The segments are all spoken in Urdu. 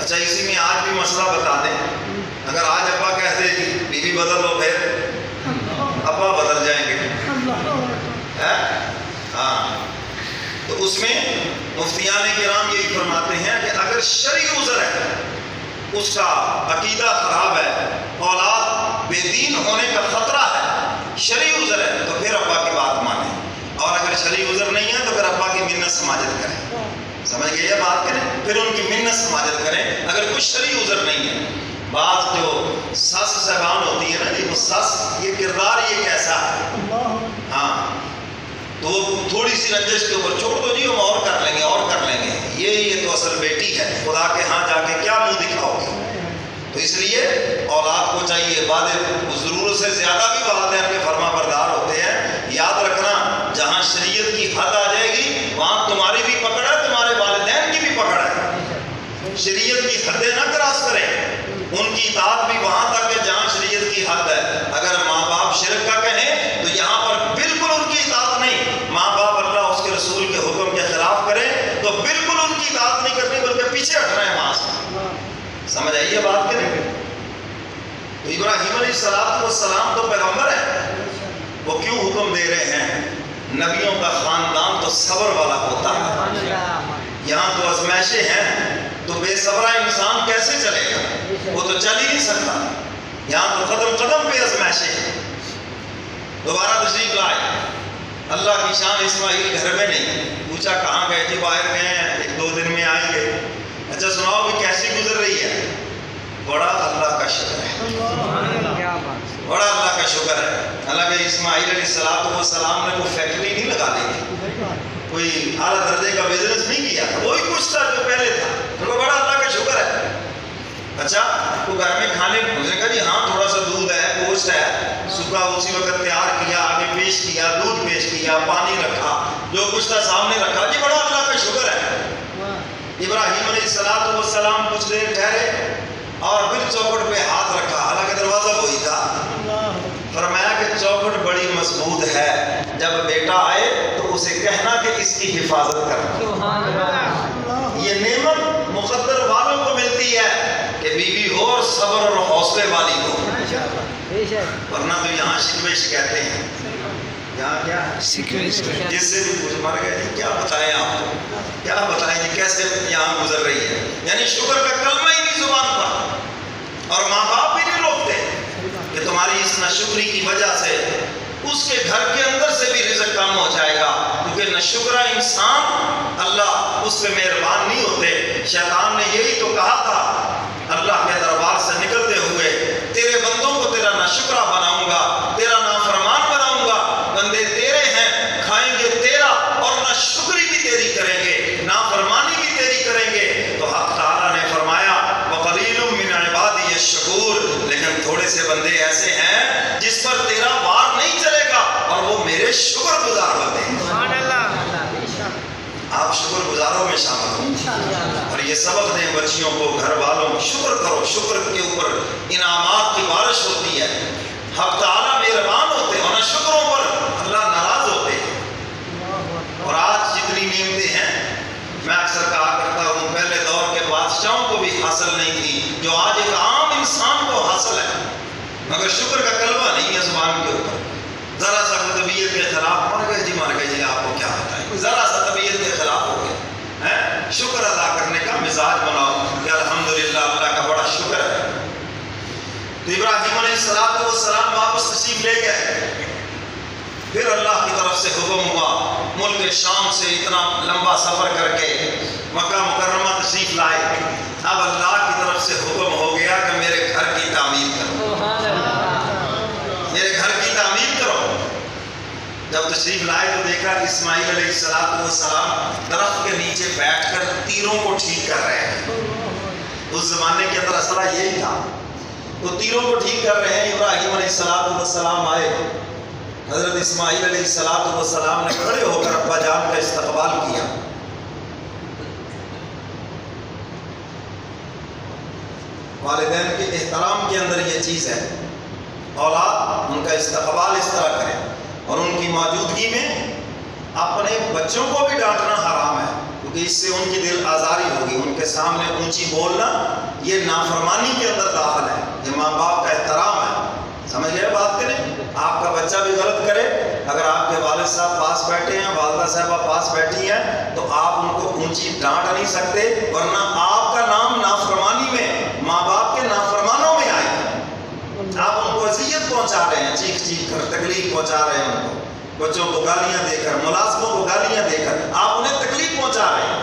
اچھا اسی میں آج بھی مسئلہ بتا دیں، اگر آج ابا کہتے کہ بیوی بدل لو پھر ابا بدل جائیں گے، ہاں، تو اس میں مفتیان کرام یہی فرماتے ہیں کہ اگر شرعی عذر ہے، اس کا عقیدہ خراب ہے، اولاد بے دین ہونے کا خطرہ ہے، شرعی عذر ہے تو پھر ابا کی بات مانیں، اور اگر شرعی عذر نہیں ہے تو پھر ابا کی منت سماجت کریں، سمجھ گئے یہ بات کریں، پھر ان کی منت سماجت کریں اگر کوئی شرعی عذر نہیں ہے۔ بعض جو سس صاحبان ہوتی ہے نا جی، وہ سس یہ کردار یہ کیسا ہے، ہاں تو تھوڑی سی رنجش کے اوپر چھوڑ دو جی، ہم اور کر لیں گے اور کر لیں گے، یہ تو اصل بیٹی ہے، خدا کے ہاں جا کے کیا منہ دکھاؤ گے؟ تو اس لیے اولاد کو چاہیے، ضرورت سے زیادہ بھی والدین کے فرما بردار ہوتے ہیں، یاد رکھنا جہاں شریعت کی حد آ جائے گی وہاں تمہاری بھی پکڑ ہے، تمہارے والدین کی بھی پکڑ ہے، شریعت کی حدیں نہ کراس کریں، ان کی اطاعت بھی وہاں تک ہے جہاں شریعت کی حد ہے۔ اگر ماں باپ شرک کا کہیں تو یہاں پر بالکل ان کی اطاعت نہیں، ماں باپ اللہ اس کے رسول کے حکم کے خلاف کریں تو بالکل ان کی اطاعت نہیں کرنی بلکہ پیچھے ہٹنا ہے وہاں سے، سمجھ آئیے بات کریں گے؟ تو ابراہیم علیہ السلام تو پیغمبر ہے، وہ کیوں حکم دے رہے ہیں؟ نبیوں کا خاندان تو صبر والا ہوتا ہے، یہاں تو آزمائشیں ہیں تو بے صبرہ انسان کیسے چلے گا؟ وہ تو چل ہی نہیں سکتا، یہاں تو قدم قدم پہ آزمائشیں ہیں۔ دوبارہ تشریف لائے، اللہ کی شان اسماعیل گھر میں نہیں، پوچھا کہاں گئے جی؟ باہر گئے ہیں، 1-2 دن میں آئیں گے۔ اچھا سناؤ بھی کیسی گزر رہی ہے؟ بڑا اللہ کا شکر ہے، بڑا اللہ کا شکر ہے۔ حالانکہ اسماعیل علیہ السلام نے کوئی فیکٹری نہیں لگا لی تھی، کوئی اعلیٰ درجے کا بزنس نہیں کیا، وہی کچھ تھا جو پہلے تھا، تو بڑا اللہ کا شکر ہے۔ اچھا تو گھر میں کھانے نے کہا جی ہاں تھوڑا سا دودھ ہے، گوشت ہے، صبح اسی وقت تیار کیا، آگے پیش کیا، دودھ پیش کیا، پانی رکھا، جو کچھ تھا سامنے رکھا، جی بڑا اللہ کا شکر ہے۔ ابراہیم علیہ السلام کچھ دیر ٹھہرے اور پھر چوکھٹ پہ ہاتھ رکھا، حالانکہ دروازہ وہی تھا، فرمایا کہ چوکھٹ بڑی مضبوط ہے، جب بیٹا آئے تو اسے کہنا کہ اس کی حفاظت کرنا۔ یہ نعمت مقدر والوں کو ملتی ہے کہ بیوی ہو اور صبر اور حوصلے والی ہو، ورنہ تو یہاں شکوے شکایتیں ہیں، یہاں کیا جس سے بھی کچھ مر گئے، کیا بتائیں آپ کو، کیا بتائیں جی کیسے یہاں گزر رہی ہے، یعنی شکر کا کلمہ ہی نہیں زبان پر، اور ماں باپ بھی نہیں روکتے کہ تمہاری اس ناشکری کی وجہ سے اس کے گھر کے اندر سے بھی رزق کم ہو جائے گا، کیونکہ ناشکرا انسان اللہ اس پہ مہربان نہیں ہوتے۔ شیطان نے یہی تو کہا تھا اللہ کے دربار سے نکلتے ہوئے، تیرے بندوں کو تیرا ناشکرا بناؤں گا، تیرا نافرمان بناؤں گا، بندے تیرے ہیں، کھائیں گے تیرا اور ناشکری بھی تیری کریں گے، نافرمانی بھی تیری کریں گے۔ تو حق تعالیٰ نے فرمایا وَقَلِيلٌ مِّنْ عِبَادِيَ الشَّكُورُ، لیکن تھوڑے سے بندے ایسے ہیں جس پر تیرا وار نہیں چلے گا اور وہ میرے شکر گزار بندے ہیں۔ آپ شکر گزاروں میں شامل ہوں، اور یہ سبق دیں بچیوں کو، گھر والوں کو، شکر کرو، شکر کے اوپر انعامات کی بارش ہوتی ہے، حق تعالیٰ مہربان ہوتے ہیں، اور شکروں پر اللہ ناراض ہوتے ہیں۔ اور آج جتنی نعمتیں ہیں، میں اکثر کہا کرتا ہوں پہلے دور کے بادشاہوں کو بھی حاصل نہیں تھی جو آج ایک عام انسان کو حاصل ہے، مگر شکر کا کلمہ نہیں ہے زبان کے اوپر۔ ذرا سا طبیعت کے خلاف مر گئے جی آپ کو کیا بتائیں، ذرا سا طبیعت کے خلاف ہو گیا، شکر ادا کرنے کا مزاج بناؤ کہ الحمدللہ اللہ کا بڑا شکر ہے۔ تو ابراہیم علیہ السلام واپس تشریف لے گئے، پھر اللہ کی طرف سے حکم ہوا، ملک شام سے اتنا لمبا سفر کر کے مکہ مکرمہ تشریف لائے، اب اللہ کی طرف سے حکم ہو گیا کہ میرے گھر کی تعمیر کرو، میرے گھر کی تعمیر کرو۔ جب تشریف لائے تو دیکھا اسماعیل علیہ السلام درخت کے نیچے بیٹھ کر تیروں کو ٹھیک کر رہے ہیں، اس زمانے کے اندر اصلہ یہی تھا، وہ تیروں کو ٹھیک کر رہے ہیں۔ ابراہیم علیہ السلام آئے، حضرت اسماعیل علیہ السلام نے کھڑے ہو کر ابا جان کا استقبال کیا، والدین کے احترام کے اندر یہ چیز ہے، اولاد ان کا استقبال اس طرح کرے، اور ان کی موجودگی میں اپنے بچوں کو بھی ڈانٹنا حرام ہے، کیونکہ اس سے ان کی دل آزاری ہوگی، ان کے سامنے اونچی بولنا یہ نافرمانی کے اندر داخل ہے، یہ ماں باپ کا احترام ہے۔ سمجھ گئے بات کہ نہیں؟ آپ کا بچہ بھی غلط کرے، اگر آپ کے والد صاحب پاس بیٹھے ہیں، والدہ صاحبہ پاس بیٹھی ہیں، تو آپ ان کو اونچی ڈانٹ نہیں سکتے، ورنہ آپ کا نام نافرمانی میں، ماں باپ کے نافرمانوں میں آئے گا۔ آپ ان کو اذیت پہنچا رہے ہیں، چیخ چیخ کر تکلیف پہنچا رہے ہیں، ان کو بچوں کو گالیاں دے کر، ملازموں کو گالیاں دے کر آپ انہیں تکلیف پہنچا رہے ہیں۔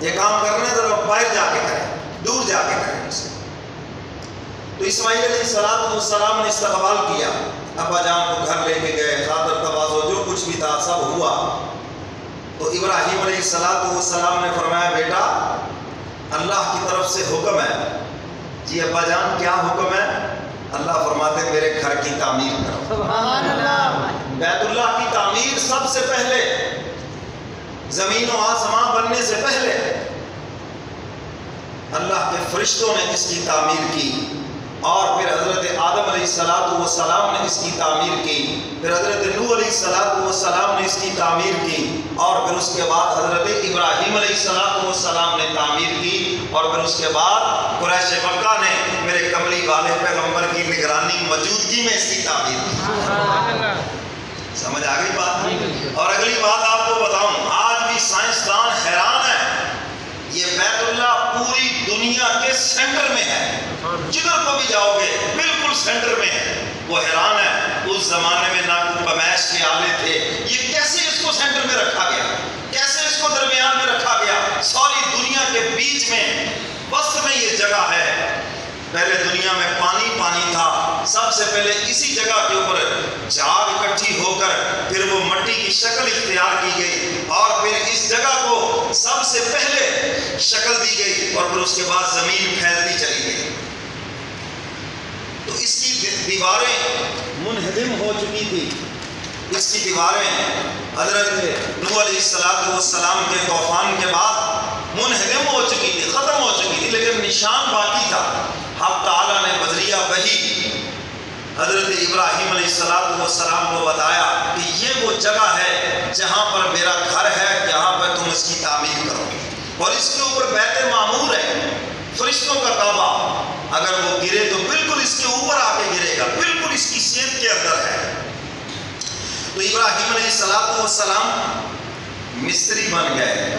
یہ کام کرنے ذرا باہر جا کے کریں، دور جا کے کریں اسے۔ تو اسماعیل علیہ السلام نے استقبال کیا، ابا جان کو گھر لے کے گئے، خاطر تواضع جو کچھ بھی تھا سب ہوا۔ تو ابراہیم علیہ السلام نے فرمایا بیٹا اللہ کی طرف سے حکم ہے۔ جی ابا جان کیا حکم ہے؟ اللہ فرماتے میرے گھر کی تعمیر کرو۔ سبحان اللہ۔ بیت اللہ کی تعمیر سب سے پہلے، زمین و آسمان بننے سے پہلے اللہ کے فرشتوں نے اس کی تعمیر کی، اور پھر حضرت آدم علیہ السلام نے اس کی تعمیر کی، پھر حضرت نوح علیہ السلام نے اس کی تعمیر کی، اور پھر اس کے بعد حضرت ابراہیم علیہ السلام نے تعمیر کی، اور پھر اس کے بعد قریش مکہ نے میرے کملی والے پیغمبر کی نگرانی موجودگی میں اس کی تعمیر کی۔ سمجھ آ گئی بات؟ اور اگلی بات آپ کو بتاؤں، آج بھی سائنسدان حیران ہیں، یہ بیت اللہ پوری دنیا کے سینٹر میں ہے، جدھر کو بھی جاؤ گے بالکل سینٹر میں ہے۔ وہ حیران ہے اس زمانے میں نہ کوئی پمیش کے آلے تھے، یہ کیسے اس کو سینٹر میں رکھا گیا، کیسے اس کو درمیان میں رکھا گیا، ساری دنیا کے بیچ میں وسط میں یہ جگہ ہے۔ پہلے دنیا میں پانی تھا، سب سے پہلے اسی جگہ کے اوپر جاگ اکٹھی ہو کر پھر وہ مٹی کی شکل اختیار کی گئی، اور پھر اس جگہ کو سب سے پہلے شکل دی گئی، اور پھر اس کے بعد زمین پھیلتی چلی گئی۔ تو اس کی دیواریں منہدم ہو چکی تھی، اس کی دیواریں حضرت نوح علیہ السلام کے طوفان کے بعد منہدم ہو چکی تھی، ختم ہو چکی تھی، لیکن نشان باقی تھا۔ حق تعالیٰ نے بذریعہ وحی حضرت ابراہیم علیہ السلام کو بتایا کہ یہ وہ جگہ ہے جہاں پر میرا گھر ہے، جہاں پر تم اس کی تعمیر کرو گے، اور اس کے اوپر بیت معمور ہے، فرشتوں کا کعبہ، اگر وہ گرے تو بالکل اس کے اوپر آ کے گرے گا، بالکل اس کی سیٹ کے اندر ہے۔ تو ابراہیم علیہ السلام مستری بن گئے،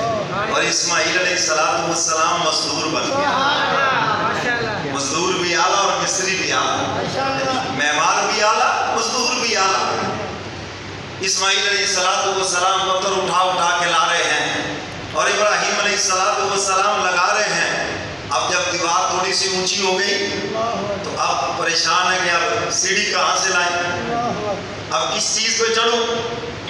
اور اسماعیل علیہ السلام مزدور بن گئے۔ مزدور بھی اعلیٰ اور مستری بھی اعلیٰ، معمار بھی اعلیٰ، مزدور بھی اعلیٰ۔ اسماعیل علیہ السلام پتھر اٹھا کے لا رہے ہیں، اور ابراہیم علیہ السلام لگا رہے ہیں۔ اب جب دیوار تھوڑی سی اونچی ہو گئی تو اب پریشان ہے کہ اب سیڑھی کہاں سے لائیں، اب کس چیز پہ چڑھوں؟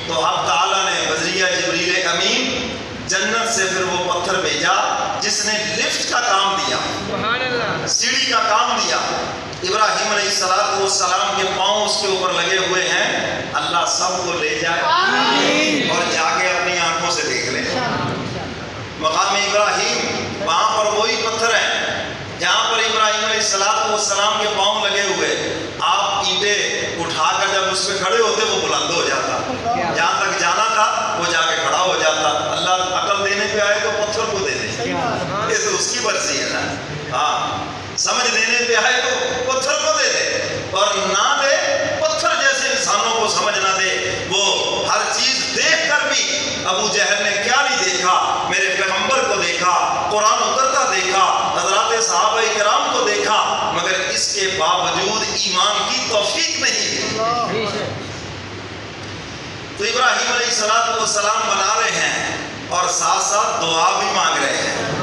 تو اب تعالیٰ نے بذریعہ جبریل امین جنت سے پھر وہ پتھر بھیجا جس نے لفٹ کا کام دیا، سیڑھی کا کام دیا۔ ابراہیم علیہ السلام کے پاؤں اس کے اوپر لگے ہوئے ہیں، اللہ سب کو لے جائے اور جا کے اپنی آنکھوں سے دیکھ لیں۔ مقام ابراہیم وہاں پر وہی پتھر ہیں جہاں پر ابراہیم علیہ السلام کے پاؤں لگے ہوئے، آپ اینٹیں اٹھا کر جب اس پہ کھڑے ہوتے وہ بلند ہو جاتا، جہاں تک جانا تھا وہ جا کے کھڑا ہو جاتا۔ اللہ عقل دینے پہ آئے تو پتھر کو دے دے، یہ تو اس کی مرضی ہے نا، ہاں سمجھ دینے پہ آئے تو پتھر کو دے دے، اور نہ دے پتھر جیسے انسانوں کو سمجھ نہ دے۔ وہ ہر چیز دیکھ کر بھی ابو جہل نے کیا نہیں دیکھا، میرے پیغمبر کو دیکھا، قرآن اترتا دیکھا، حضرات صحابہ کرام کو دیکھا، مگر اس کے باوجود ایمان کی توفیق نہیں دی۔ تو ابراہیم علیہ السلام بنا رہے ہیں اور ساتھ ساتھ دعا بھی مانگ رہے ہیں۔